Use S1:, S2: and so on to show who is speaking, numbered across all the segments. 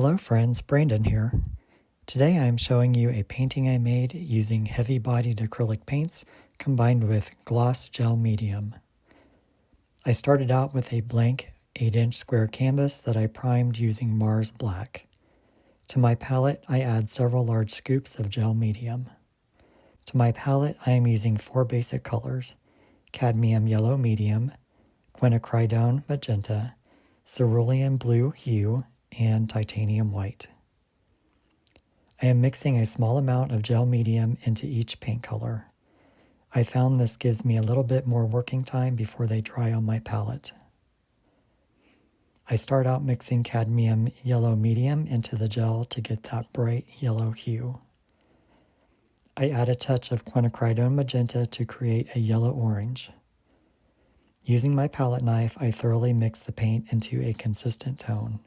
S1: Hello friends, Brandon here. Today I am showing you a painting I made using heavy-bodied acrylic paints combined with gloss gel medium. I started out with a blank 8-inch square canvas that I primed using Mars Black. To my palette, I add several large scoops of gel medium. To my palette, I am using 4 basic colors: Cadmium Yellow Medium, Quinacridone Magenta, Cerulean Blue Hue, and Titanium White. I am mixing a small amount of gel medium into each paint color. I found this gives me a little bit more working time before they dry on my palette. I start out mixing cadmium yellow medium into the gel to get that bright yellow hue. I add a touch of quinacridone magenta to create a yellow-orange. Using my palette knife, I thoroughly mix the paint into a consistent tone.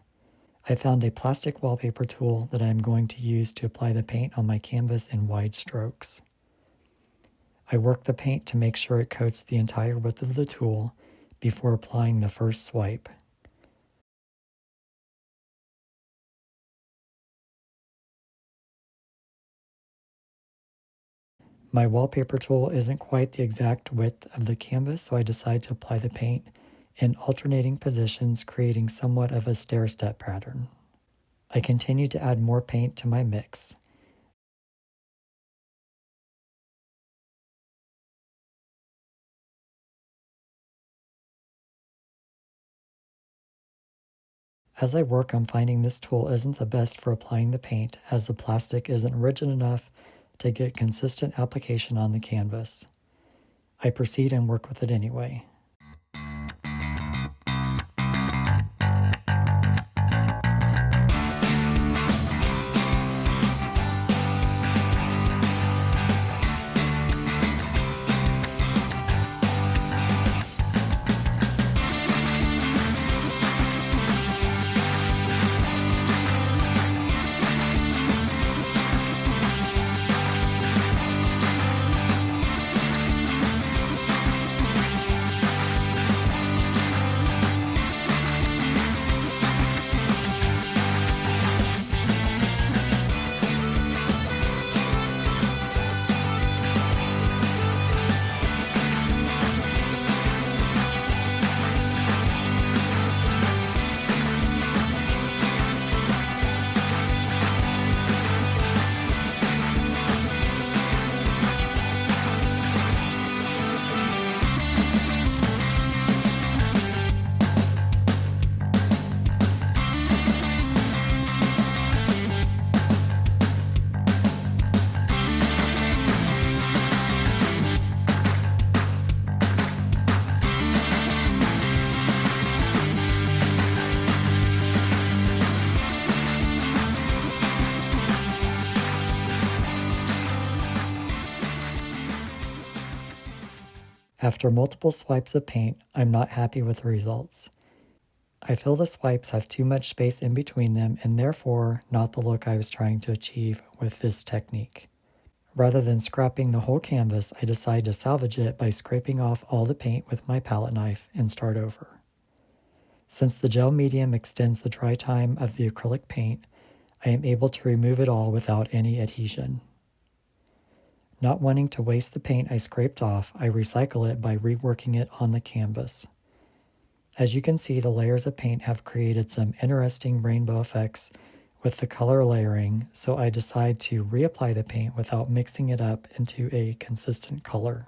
S1: I found a plastic wallpaper tool that I am going to use to apply the paint on my canvas in wide strokes. I work the paint to make sure it coats the entire width of the tool before applying the first swipe. My wallpaper tool isn't quite the exact width of the canvas, so I decide to apply the paint in alternating positions, creating somewhat of a stair-step pattern. I continue to add more paint to my mix. As I work, I'm finding this tool isn't the best for applying the paint, as the plastic isn't rigid enough to get consistent application on the canvas. I proceed and work with it anyway. After multiple swipes of paint, I'm not happy with the results. I feel the swipes have too much space in between them and therefore not the look I was trying to achieve with this technique. Rather than scrapping the whole canvas, I decide to salvage it by scraping off all the paint with my palette knife and start over. Since the gel medium extends the dry time of the acrylic paint, I am able to remove it all without any adhesion. Not wanting to waste the paint I scraped off, I recycle it by reworking it on the canvas. As you can see, the layers of paint have created some interesting rainbow effects with the color layering, so I decide to reapply the paint without mixing it up into a consistent color.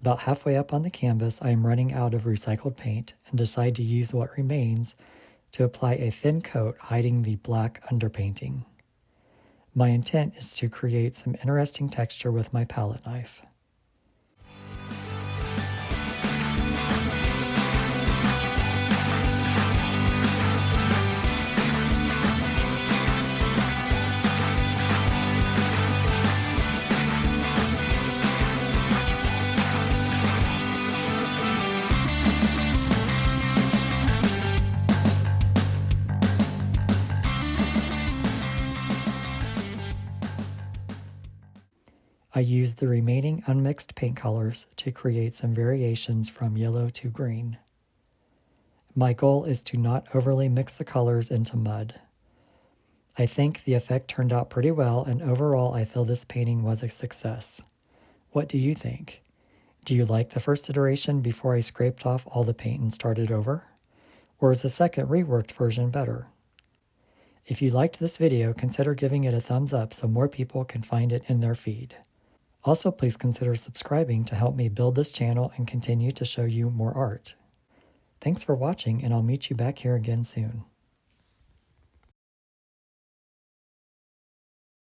S1: About halfway up on the canvas, I am running out of recycled paint and decide to use what remains to apply a thin coat hiding the black underpainting. My intent is to create some interesting texture with my palette knife. I used the remaining unmixed paint colors to create some variations from yellow to green. My goal is to not overly mix the colors into mud. I think the effect turned out pretty well, and overall I feel this painting was a success. What do you think? Do you like the first iteration before I scraped off all the paint and started over? Or is the second reworked version better? If you liked this video, consider giving it a thumbs up so more people can find it in their feed. Also, please consider subscribing to help me build this channel and continue to show you more art. Thanks for watching, and I'll meet you back here again soon.